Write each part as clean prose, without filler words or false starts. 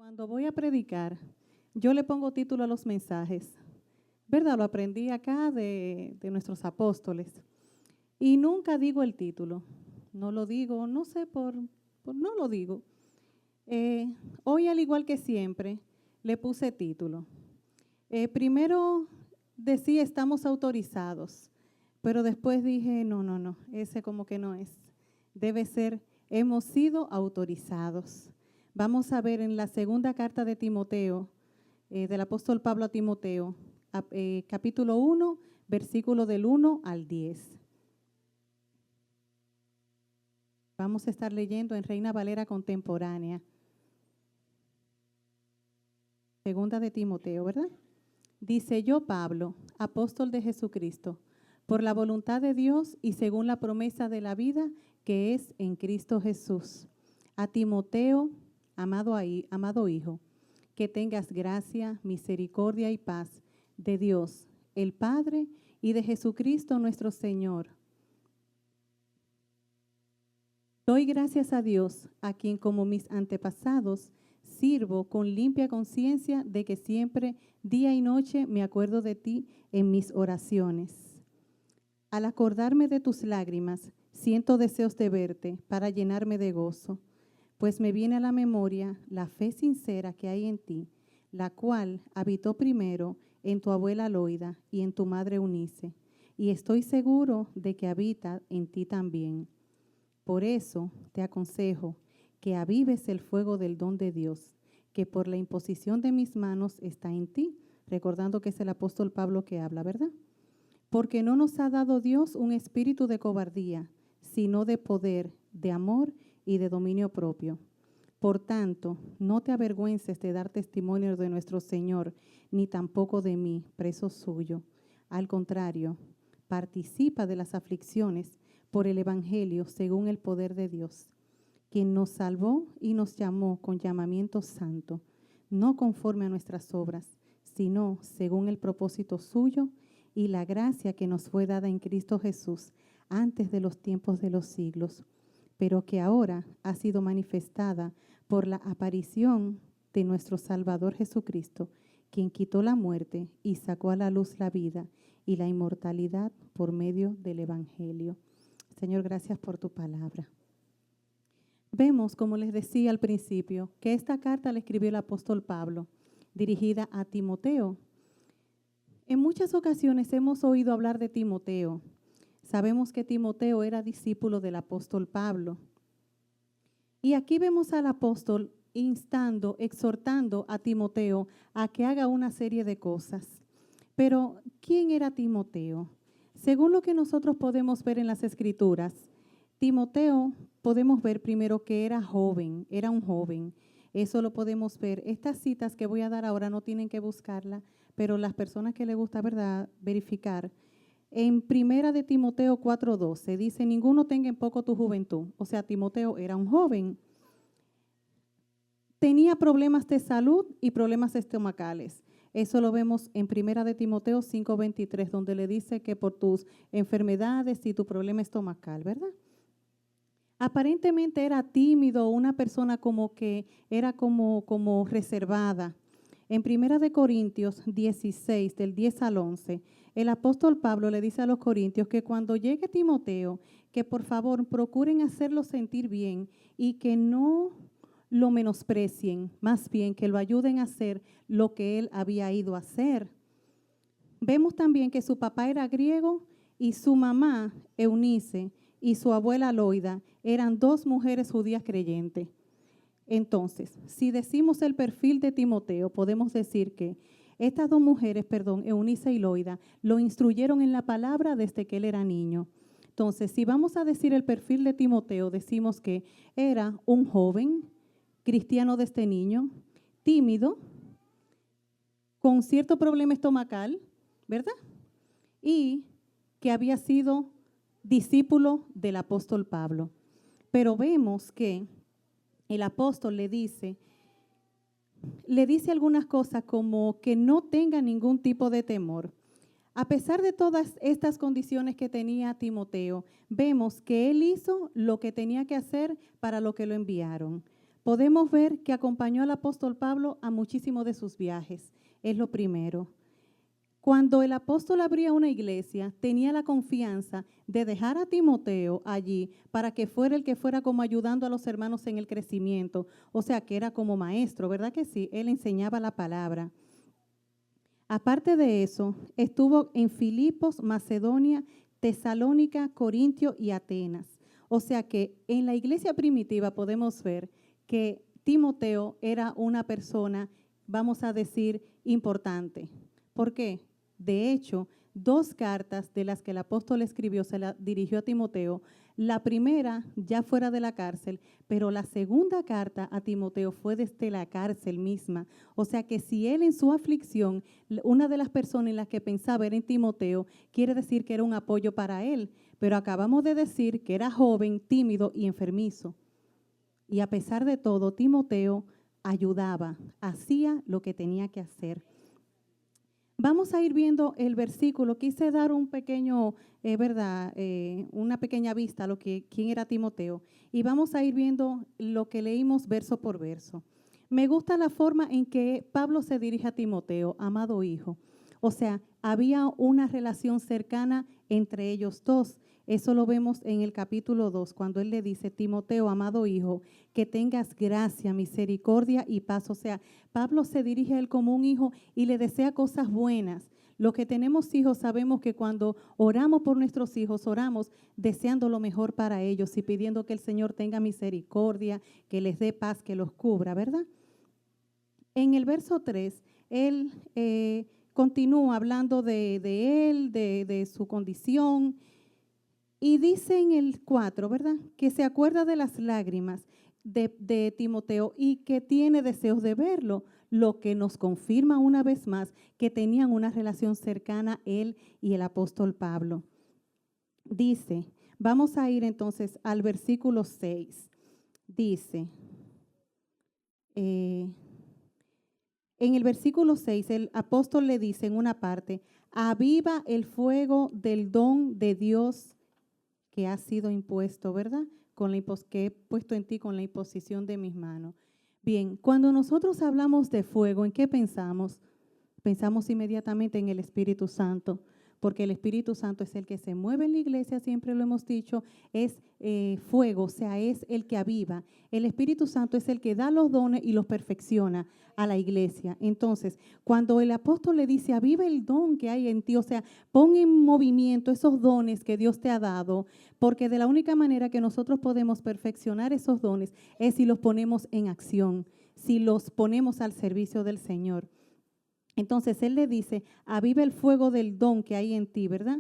Cuando voy a predicar, yo le pongo título a los mensajes, ¿verdad? Lo aprendí acá de nuestros apóstoles. Y nunca digo el título, no lo digo, no sé no lo digo. Hoy, al igual que siempre, le puse título. Primero decía estamos autorizados, pero después dije no, ese como que no es. Debe ser hemos sido autorizados. Vamos a ver en la segunda carta de Timoteo, del apóstol Pablo a Timoteo, capítulo 1, versículo del 1 al 10. Vamos a estar leyendo en Reina Valera Contemporánea. Segunda de Timoteo, ¿verdad? Dice: yo, Pablo, apóstol de Jesucristo, por la voluntad de Dios y según la promesa de la vida que es en Cristo Jesús. A Timoteo, amado hijo, que tengas gracia, misericordia y paz de Dios, el Padre, y de Jesucristo nuestro Señor. Doy gracias a Dios, a quien como mis antepasados sirvo con limpia conciencia de que siempre, día y noche, me acuerdo de ti en mis oraciones. Al acordarme de tus lágrimas, siento deseos de verte para llenarme de gozo, pues me viene a la memoria la fe sincera que hay en ti, la cual habitó primero en tu abuela Loida y en tu madre Eunice, y estoy seguro de que habita en ti también. Por eso te aconsejo que avives el fuego del don de Dios, que por la imposición de mis manos está en ti, recordando que es el apóstol Pablo que habla, ¿verdad? Porque no nos ha dado Dios un espíritu de cobardía, sino de poder, de amor y de dominio propio. Por tanto, no te avergüences de dar testimonio de nuestro Señor, ni tampoco de mí, preso suyo. Al contrario, participa de las aflicciones por el Evangelio según el poder de Dios, quien nos salvó y nos llamó con llamamiento santo, no conforme a nuestras obras, sino según el propósito suyo y la gracia que nos fue dada en Cristo Jesús antes de los tiempos de los siglos, pero que ahora ha sido manifestada por la aparición de nuestro Salvador Jesucristo, quien quitó la muerte y sacó a la luz la vida y la inmortalidad por medio del Evangelio. Señor, gracias por tu palabra. Vemos, como les decía al principio, que esta carta la escribió el apóstol Pablo, dirigida a Timoteo. En muchas ocasiones hemos oído hablar de Timoteo. Sabemos que Timoteo era discípulo del apóstol Pablo. Y aquí vemos al apóstol instando, exhortando a Timoteo a que haga una serie de cosas. Pero, ¿quién era Timoteo? Según lo que nosotros podemos ver en las Escrituras, Timoteo podemos ver primero que era joven, era un joven. Eso lo podemos ver. Estas citas que voy a dar ahora no tienen que buscarla, pero las personas que les gusta, ¿verdad?, verificar. En primera de Timoteo 4:12 dice: ninguno tenga en poco tu juventud. O sea, Timoteo era un joven. Tenía problemas de salud y problemas estomacales. Eso lo vemos en primera de Timoteo 5:23, donde le dice que por tus enfermedades y tu problema estomacal, ¿verdad? Aparentemente era tímido, una persona como que era como reservada. En primera de Corintios 16, del 10 al 11, el apóstol Pablo le dice a los corintios que cuando llegue Timoteo, que por favor procuren hacerlo sentir bien y que no lo menosprecien, más bien que lo ayuden a hacer lo que él había ido a hacer. Vemos también que su papá era griego y su mamá, Eunice, y su abuela Loida eran dos mujeres judías creyentes. Entonces, si decimos el perfil de Timoteo, podemos decir que estas dos mujeres, Eunice y Loida, lo instruyeron en la palabra desde que él era niño. Entonces, si vamos a decir el perfil de Timoteo, decimos que era un joven cristiano desde niño, tímido, con cierto problema estomacal, ¿verdad? Y que había sido discípulo del apóstol Pablo. Pero vemos que el apóstol le dice algunas cosas como que no tenga ningún tipo de temor. A pesar de todas estas condiciones que tenía Timoteo, vemos que él hizo lo que tenía que hacer para lo que lo enviaron. podemos ver que acompañó al apóstol Pablo a muchísimos de sus viajes. Es lo primero. Cuando el apóstol abría una iglesia, tenía la confianza de dejar a Timoteo allí para que fuera el que fuera como ayudando a los hermanos en el crecimiento. O sea, que era como maestro, ¿verdad que sí? Él enseñaba la palabra. Aparte de eso, estuvo en Filipos, Macedonia, Tesalónica, Corintio y Atenas. O sea que en la iglesia primitiva podemos ver que Timoteo era una persona, vamos a decir, importante. ¿Por qué? De hecho, 2 cartas de las que el apóstol escribió se la dirigió a Timoteo. La primera ya fuera de la cárcel, pero la segunda carta a Timoteo fue desde la cárcel misma. O sea que si él en su aflicción, una de las personas en las que pensaba era en Timoteo, quiere decir que era un apoyo para él. Pero acabamos de decir que era joven, tímido y enfermizo. Y a pesar de todo, Timoteo ayudaba, hacía lo que tenía que hacer. Vamos a ir viendo el versículo. Quise dar un pequeño, una pequeña vista a quién era Timoteo. Y vamos a ir viendo lo que leímos verso por verso. Me gusta la forma en que Pablo se dirige a Timoteo, amado hijo. O sea, había una relación cercana entre ellos dos. Eso lo vemos en el capítulo 2, cuando él le dice, Timoteo, amado hijo, que tengas gracia, misericordia y paz. O sea, Pablo se dirige a él como un hijo y le desea cosas buenas. Los que tenemos hijos sabemos que cuando oramos por nuestros hijos, oramos deseando lo mejor para ellos y pidiendo que el Señor tenga misericordia, que les dé paz, que los cubra, ¿verdad? En el verso 3, él continúa hablando de él, de su condición. Y dice en el 4, ¿verdad? Que se acuerda de las lágrimas de Timoteo y que tiene deseos de verlo, lo que nos confirma una vez más que tenían una relación cercana él y el apóstol Pablo. Dice, vamos a ir entonces al versículo 6. Dice, en el versículo 6, el apóstol le dice en una parte, aviva el fuego del don de Dios que ha sido impuesto, ¿verdad? Que he puesto en ti con la imposición de mis manos. Bien, cuando nosotros hablamos de fuego, ¿en qué pensamos? Pensamos inmediatamente en el Espíritu Santo, porque el Espíritu Santo es el que se mueve en la iglesia, siempre lo hemos dicho, es fuego, o sea, es el que aviva. El Espíritu Santo es el que da los dones y los perfecciona a la iglesia. Entonces, cuando el apóstol le dice, aviva el don que hay en ti, o sea, pon en movimiento esos dones que Dios te ha dado, porque de la única manera que nosotros podemos perfeccionar esos dones es si los ponemos en acción, si los ponemos al servicio del Señor. Entonces, él le dice, aviva el fuego del don que hay en ti, ¿verdad?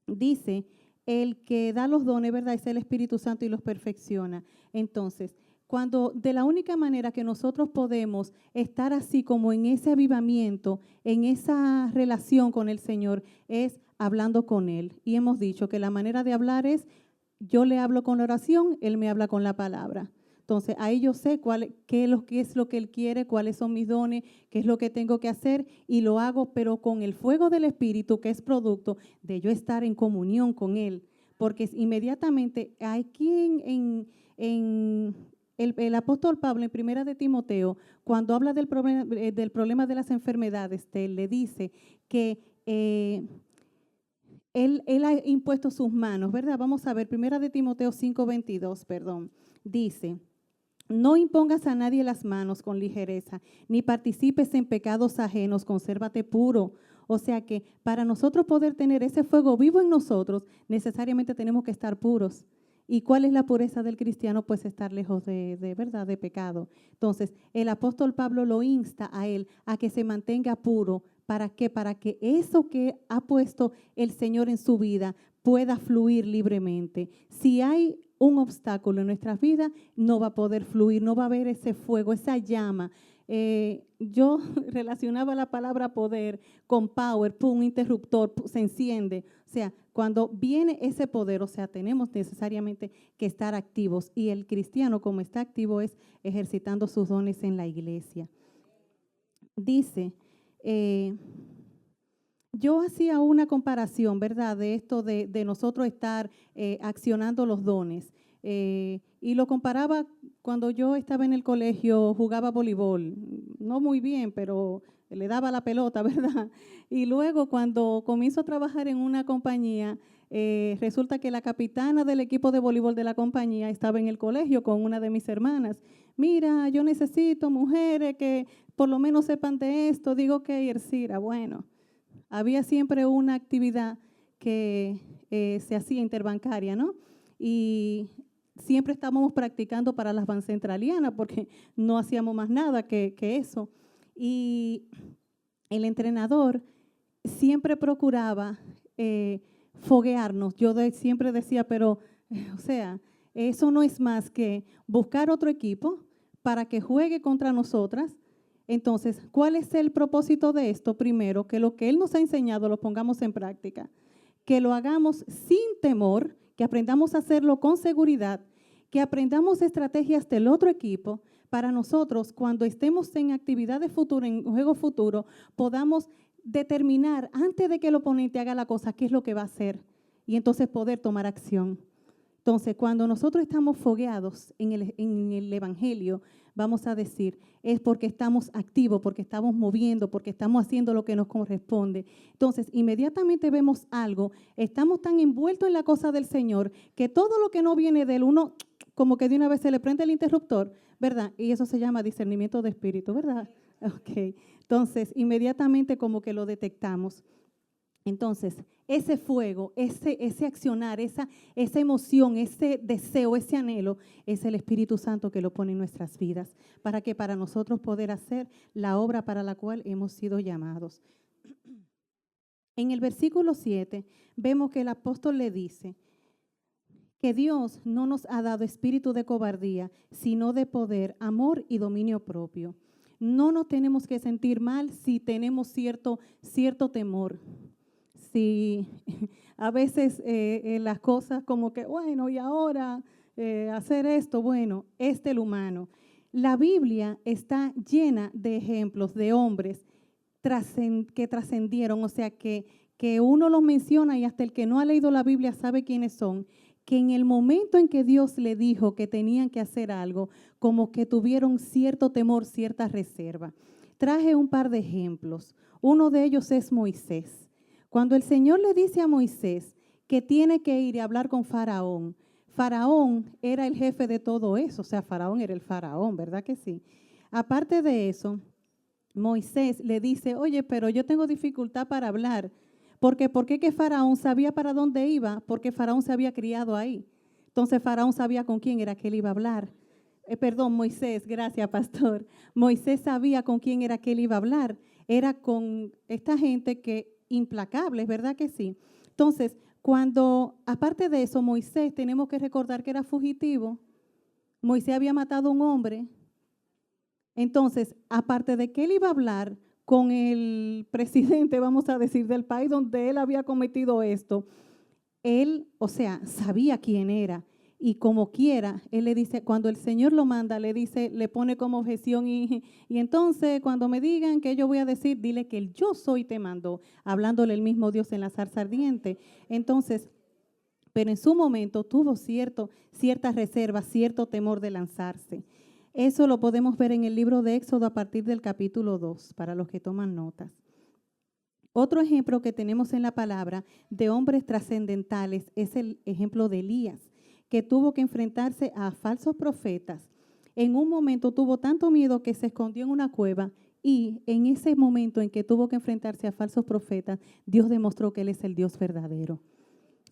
Dice, el que da los dones, ¿verdad? Es el Espíritu Santo y los perfecciona. Entonces, cuando de la única manera que nosotros podemos estar así como en ese avivamiento, en esa relación con el Señor, es hablando con Él. Y hemos dicho que la manera de hablar es, yo le hablo con la oración, Él me habla con la palabra. Entonces, ahí yo sé qué es lo que Él quiere, cuáles son mis dones, qué es lo que tengo que hacer y lo hago, pero con el fuego del Espíritu, que es producto de yo estar en comunión con Él. Porque inmediatamente aquí el apóstol Pablo en Primera de Timoteo, cuando habla del problema de las enfermedades, él le dice que él ha impuesto sus manos, ¿verdad? Vamos a ver, Primera de Timoteo 5:22, perdón, dice, no impongas a nadie las manos con ligereza, ni participes en pecados ajenos, consérvate puro. O sea que para nosotros poder tener ese fuego vivo en nosotros, necesariamente tenemos que estar puros. ¿Y cuál es la pureza del cristiano? Pues estar lejos de verdad, de pecado. Entonces, el apóstol Pablo lo insta a él a que se mantenga puro. ¿Para qué? Para que eso que ha puesto el Señor en su vida pueda fluir libremente. Si hay un obstáculo en nuestras vidas, no va a poder fluir, no va a haber ese fuego, esa llama. Yo relacionaba la palabra poder con power, un interruptor, se enciende. O sea, cuando viene ese poder, o sea, tenemos necesariamente que estar activos. Y el cristiano, como está activo, es ejercitando sus dones en la iglesia. Dice, yo hacía una comparación, ¿verdad?, de esto de nosotros estar accionando los dones. Y Y lo comparaba cuando yo estaba en el colegio, jugaba voleibol. No muy bien, pero le daba la pelota, ¿verdad? Y luego cuando comienzo a trabajar en una compañía, resulta que la capitana del equipo de voleibol de la compañía estaba en el colegio con una de mis hermanas. Mira, yo necesito mujeres que por lo menos sepan de esto. Digo que Ercira, bueno, había siempre una actividad que se hacía interbancaria, ¿no? Y siempre estábamos practicando para las bancentralianas porque no hacíamos más nada que eso. Y el entrenador siempre procuraba foguearnos. Yo siempre decía, pero, o sea, eso no es más que buscar otro equipo para que juegue contra nosotras. Entonces, ¿cuál es el propósito de esto? Primero, que lo que Él nos ha enseñado lo pongamos en práctica, que lo hagamos sin temor, que aprendamos a hacerlo con seguridad, que aprendamos estrategias del otro equipo para nosotros, cuando estemos en actividades futuras, en juego futuro, podamos determinar antes de que el oponente haga la cosa qué es lo que va a hacer y entonces poder tomar acción. Entonces, cuando nosotros estamos fogueados en el Evangelio, vamos a decir, es porque estamos activos, porque estamos moviendo, porque estamos haciendo lo que nos corresponde. Entonces, inmediatamente vemos algo, estamos tan envueltos en la cosa del Señor, que todo lo que no viene del uno, como que de una vez se le prende el interruptor, ¿verdad? Y eso se llama discernimiento de espíritu, ¿verdad? Ok. Entonces, inmediatamente como que lo detectamos. Entonces, ese fuego, ese accionar, esa emoción, ese deseo, ese anhelo, es el Espíritu Santo que lo pone en nuestras vidas, para que para nosotros poder hacer la obra para la cual hemos sido llamados. En el versículo 7 vemos que el apóstol le dice que Dios no nos ha dado espíritu de cobardía, sino de poder, amor y dominio propio. No nos tenemos que sentir mal si tenemos cierto temor. Si a veces las cosas como que, bueno, y ahora hacer esto, bueno, es del humano. La Biblia está llena de ejemplos de hombres que trascendieron, o sea, que uno los menciona y hasta el que no ha leído la Biblia sabe quiénes son, que en el momento en que Dios le dijo que tenían que hacer algo, como que tuvieron cierto temor, cierta reserva. Traje un par de ejemplos. Uno de ellos es Moisés. Cuando el Señor le dice a Moisés que tiene que ir y hablar con Faraón, Faraón era el jefe de todo eso, o sea, Faraón era el faraón, ¿verdad que sí? Aparte de eso, Moisés le dice, oye, pero yo tengo dificultad para hablar, porque ¿por qué que Faraón sabía para dónde iba? Porque Faraón se había criado ahí. Entonces Faraón sabía con quién era que él iba a hablar. Moisés, gracias, pastor. Moisés sabía con quién era que él iba a hablar. Era con esta gente que implacables, ¿verdad que sí? Entonces, aparte de eso, Moisés, tenemos que recordar que era fugitivo. Moisés había matado a un hombre. Entonces, aparte de que él iba a hablar con el presidente, vamos a decir, del país donde él había cometido esto, él, o sea, sabía quién era. Y como quiera, él le dice, cuando el Señor lo manda, le dice, le pone como objeción y entonces cuando me digan que yo voy a decir, dile que el yo soy te mandó, hablándole el mismo Dios en la zarza ardiente. Entonces, pero en su momento tuvo cierta reserva, cierto temor de lanzarse. Eso lo podemos ver en el libro de Éxodo a partir del capítulo 2, para los que toman notas. Otro ejemplo que tenemos en la palabra de hombres trascendentales es el ejemplo de Elías, que tuvo que enfrentarse a falsos profetas. En un momento tuvo tanto miedo que se escondió en una cueva y en ese momento en que tuvo que enfrentarse a falsos profetas, Dios demostró que Él es el Dios verdadero.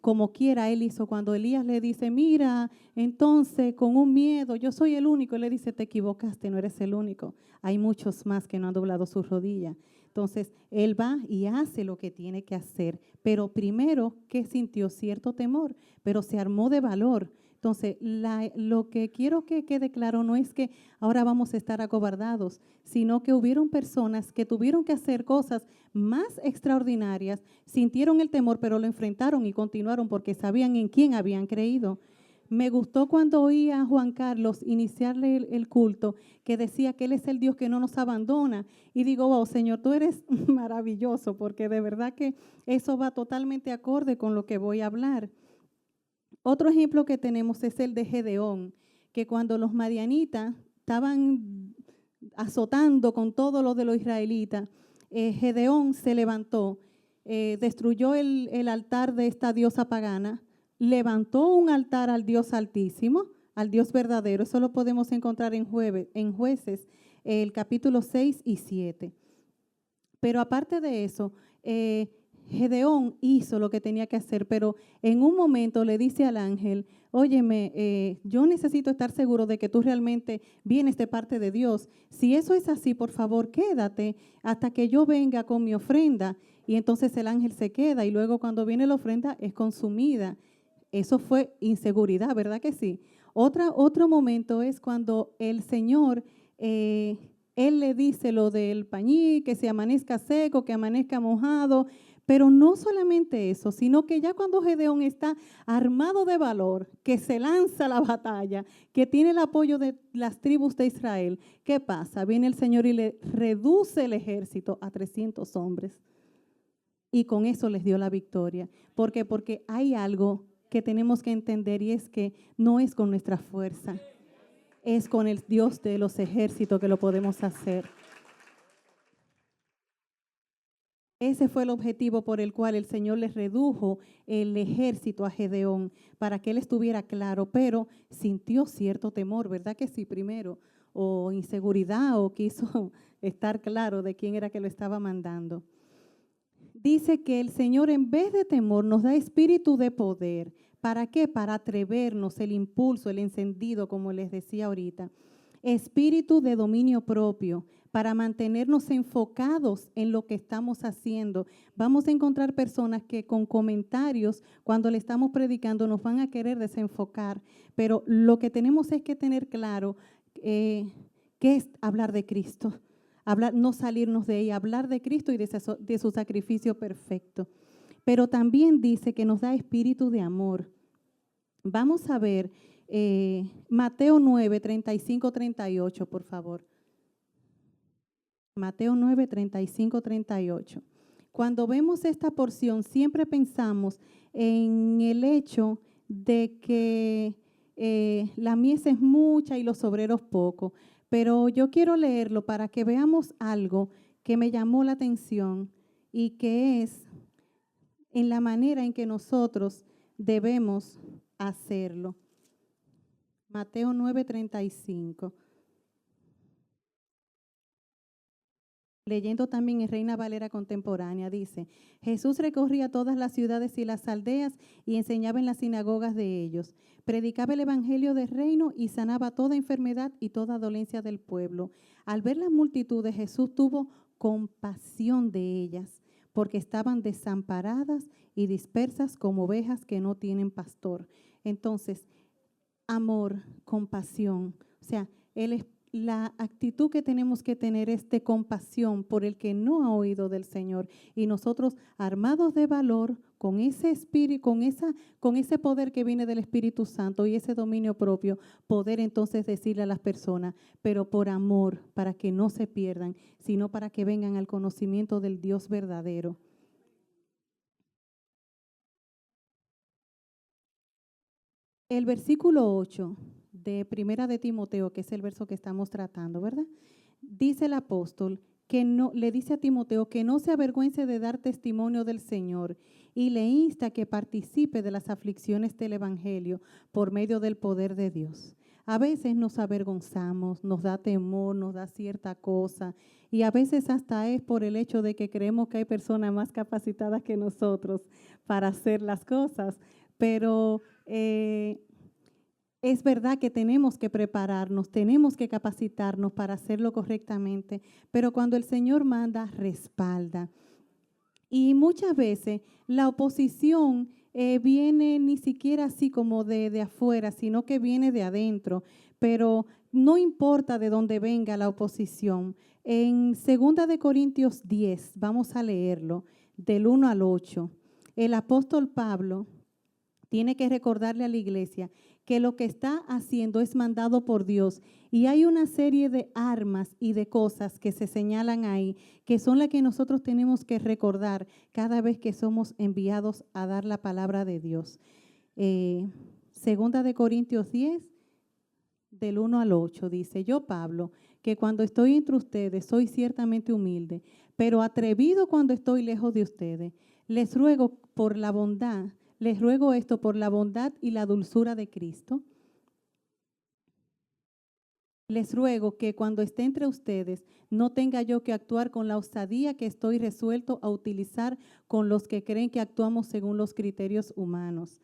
Como quiera, Él hizo cuando Elías le dice, mira, entonces con un miedo, yo soy el único. Él le dice, te equivocaste, no eres el único. Hay muchos más que no han doblado sus rodillas. Entonces, él va y hace lo que tiene que hacer. Pero primero, que sintió cierto temor, pero se armó de valor. Entonces, lo que quiero que quede claro no es que ahora vamos a estar acobardados, sino que hubieron personas que tuvieron que hacer cosas más extraordinarias, sintieron el temor, pero lo enfrentaron y continuaron porque sabían en quién habían creído. Me gustó cuando oí a Juan Carlos iniciarle el culto, que decía que Él es el Dios que no nos abandona. Y digo, wow, Señor, tú eres maravilloso, porque de verdad que eso va totalmente acorde con lo que voy a hablar. Otro ejemplo que tenemos es el de Gedeón, que cuando los madianitas estaban azotando con todo lo de los israelitas, Gedeón se levantó, destruyó el altar de esta diosa pagana, levantó un altar al Dios Altísimo, al Dios verdadero. Eso lo podemos encontrar en Jueces, el capítulo 6 y 7. Pero aparte de eso, Gedeón hizo lo que tenía que hacer, pero en un momento le dice al ángel, óyeme, yo necesito estar seguro de que tú realmente vienes de parte de Dios. Si eso es así, por favor, quédate hasta que yo venga con mi ofrenda. Y entonces el ángel se queda y luego cuando viene la ofrenda es consumida. Eso fue inseguridad, ¿verdad que sí? Otro momento es cuando el Señor, Él le dice lo del pañí, que se amanezca seco, que amanezca mojado, pero no solamente eso, sino que ya cuando Gedeón está armado de valor, que se lanza a la batalla, que tiene el apoyo de las tribus de Israel, ¿qué pasa? Viene el Señor y le reduce el ejército a 300 hombres. Y con eso les dio la victoria. ¿Por qué? Porque hay algo que tenemos que entender y es que no es con nuestra fuerza, es con el Dios de los ejércitos que lo podemos hacer. Ese fue el objetivo por el cual el Señor les redujo el ejército a Gedeón, para que él estuviera claro, pero sintió cierto temor, ¿verdad que sí? Primero, o inseguridad, o quiso estar claro de quién era que lo estaba mandando. Dice que el Señor en vez de temor nos da espíritu de poder. ¿Para qué? Para atrevernos, el impulso, el encendido, como les decía ahorita. Espíritu de dominio propio, para mantenernos enfocados en lo que estamos haciendo. Vamos a encontrar personas que con comentarios, cuando le estamos predicando, nos van a querer desenfocar. Pero lo que tenemos es que tener claro qué es hablar de Cristo. Hablar, no salirnos de ella, hablar de Cristo y de su sacrificio perfecto. Pero también dice que nos da espíritu de amor. Vamos a ver Mateo 9, 35, 38, por favor. Mateo 9, 35, 38. Cuando vemos esta porción, siempre pensamos en el hecho de que la mies es mucha y los obreros pocos. Pero yo quiero leerlo para que veamos algo que me llamó la atención y que es en la manera en que nosotros debemos hacerlo. Mateo 9:35. Leyendo también en Reina Valera contemporánea, dice, Jesús recorría todas las ciudades y las aldeas y enseñaba en las sinagogas de ellos. Predicaba el evangelio del reino y sanaba toda enfermedad y toda dolencia del pueblo. Al ver las multitudes, Jesús tuvo compasión de ellas, porque estaban desamparadas y dispersas como ovejas que no tienen pastor. Entonces, amor, compasión, o sea, la actitud que tenemos que tener es de compasión por el que no ha oído del Señor. Y nosotros, armados de valor, con ese espíritu, con ese poder que viene del Espíritu Santo y ese dominio propio, poder entonces decirle a las personas, pero por amor, para que no se pierdan, sino para que vengan al conocimiento del Dios verdadero. El versículo 8 de Primera de Timoteo, que es el verso que estamos tratando, ¿verdad? Dice el apóstol que no, le dice a Timoteo que no se avergüence de dar testimonio del Señor y le insta que participe de las aflicciones del evangelio por medio del poder de Dios. A veces nos avergonzamos, nos da temor, nos da cierta cosa y a veces hasta es por el hecho de que creemos que hay personas más capacitadas que nosotros para hacer las cosas, pero es verdad que tenemos que prepararnos, tenemos que capacitarnos para hacerlo correctamente, pero cuando el Señor manda, respalda. Y muchas veces la oposición viene ni siquiera así como de afuera, sino que viene de adentro, pero no importa de dónde venga la oposición. En 2 de Corintios 10, vamos a leerlo, del 1 al 8, el apóstol Pablo tiene que recordarle a la iglesia que lo que está haciendo es mandado por Dios y hay una serie de armas y de cosas que se señalan ahí, que son las que nosotros tenemos que recordar cada vez que somos enviados a dar la palabra de Dios. 2 de Corintios 10, del 1 al 8, dice: yo, Pablo, que cuando estoy entre ustedes soy ciertamente humilde, pero atrevido cuando estoy lejos de ustedes. Les ruego esto por la bondad y la dulzura de Cristo. Les ruego que cuando esté entre ustedes no tenga yo que actuar con la osadía que estoy resuelto a utilizar con los que creen que actuamos según los criterios humanos.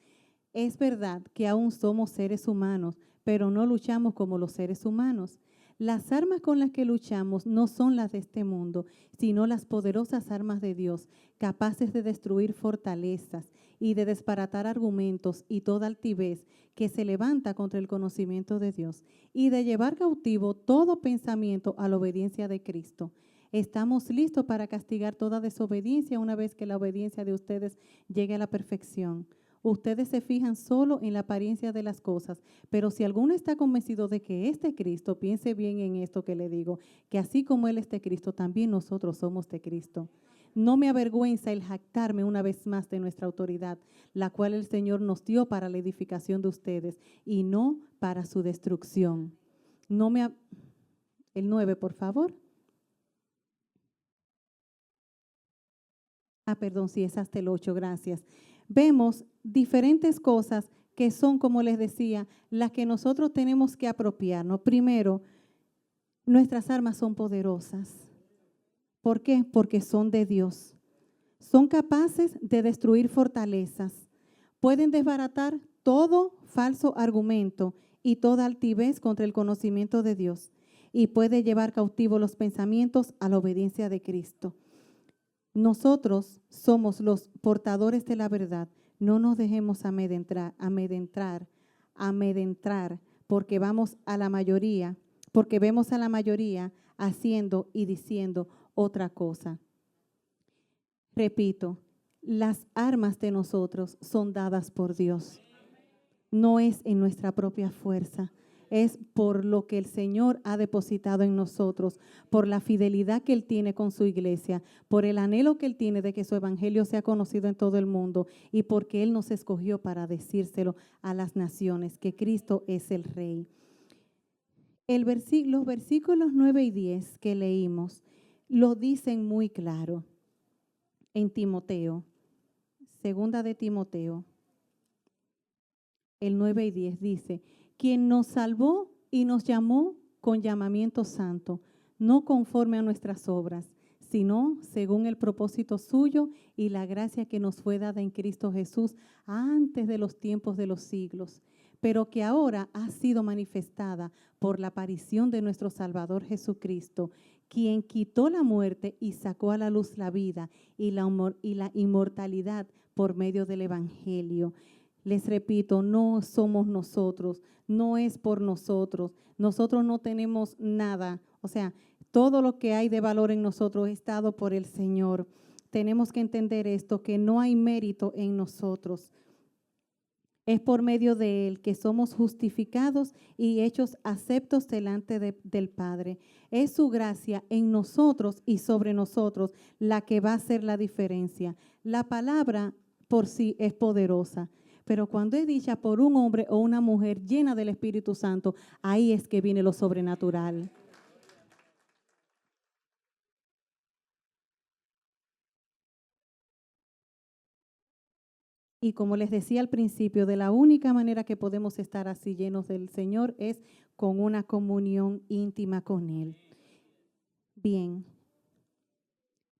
Es verdad que aún somos seres humanos, pero no luchamos como los seres humanos. Las armas con las que luchamos no son las de este mundo, sino las poderosas armas de Dios, capaces de destruir fortalezas y de desbaratar argumentos y toda altivez que se levanta contra el conocimiento de Dios, y de llevar cautivo todo pensamiento a la obediencia de Cristo. Estamos listos para castigar toda desobediencia una vez que la obediencia de ustedes llegue a la perfección. Ustedes se fijan solo en la apariencia de las cosas, pero si alguno está convencido de que este Cristo, piense bien en esto que le digo, que así como Él es de Cristo, también nosotros somos de Cristo. No me avergüenza el jactarme una vez más de nuestra autoridad, la cual el Señor nos dio para la edificación de ustedes y no para su destrucción. El 9, por favor. Perdón, sí, es hasta el 8, gracias. Vemos diferentes cosas que son, como les decía, las que nosotros tenemos que apropiarnos. Primero, nuestras armas son poderosas. ¿Por qué? Porque son de Dios. Son capaces de destruir fortalezas. Pueden desbaratar todo falso argumento y toda altivez contra el conocimiento de Dios. Y puede llevar cautivo los pensamientos a la obediencia de Cristo. Nosotros somos los portadores de la verdad. No nos dejemos amedrentar, porque vemos a la mayoría haciendo y diciendo otra cosa. Repito, las armas de nosotros son dadas por Dios. No es en nuestra propia fuerza. Es por lo que el Señor ha depositado en nosotros, por la fidelidad que Él tiene con su iglesia, por el anhelo que Él tiene de que su evangelio sea conocido en todo el mundo y porque Él nos escogió para decírselo a las naciones, que Cristo es el Rey. Los versículos 9 y 10 que leímos lo dicen muy claro en Timoteo, segunda de Timoteo, el 9 y 10 dice: quien nos salvó y nos llamó con llamamiento santo, no conforme a nuestras obras, sino según el propósito suyo y la gracia que nos fue dada en Cristo Jesús antes de los tiempos de los siglos, pero que ahora ha sido manifestada por la aparición de nuestro Salvador Jesucristo, quien quitó la muerte y sacó a la luz la vida y la inmortalidad por medio del Evangelio. Les repito, no somos nosotros, no es por nosotros. Nosotros no tenemos nada. O sea, todo lo que hay de valor en nosotros es dado por el Señor. Tenemos que entender esto, que no hay mérito en nosotros. Es por medio de Él que somos justificados y hechos aceptos delante del Padre. Es su gracia en nosotros y sobre nosotros la que va a hacer la diferencia. La palabra por sí es poderosa, pero cuando es dicha por un hombre o una mujer llena del Espíritu Santo, ahí es que viene lo sobrenatural. Y como les decía al principio, de la única manera que podemos estar así llenos del Señor es con una comunión íntima con Él. Bien,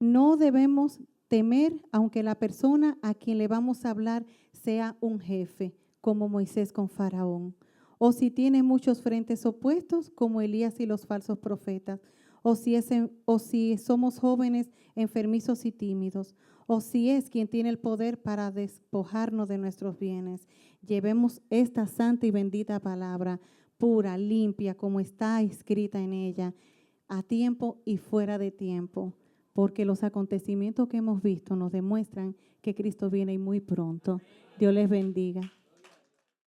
no debemos temer aunque la persona a quien le vamos a hablar sea un jefe, como Moisés con Faraón, o si tiene muchos frentes opuestos, como Elías y los falsos profetas, o si somos jóvenes enfermizos y tímidos, o si es quien tiene el poder para despojarnos de nuestros bienes. Llevemos esta santa y bendita palabra, pura, limpia, como está escrita en ella, a tiempo y fuera de tiempo, porque los acontecimientos que hemos visto nos demuestran que Cristo viene muy pronto. Dios les bendiga.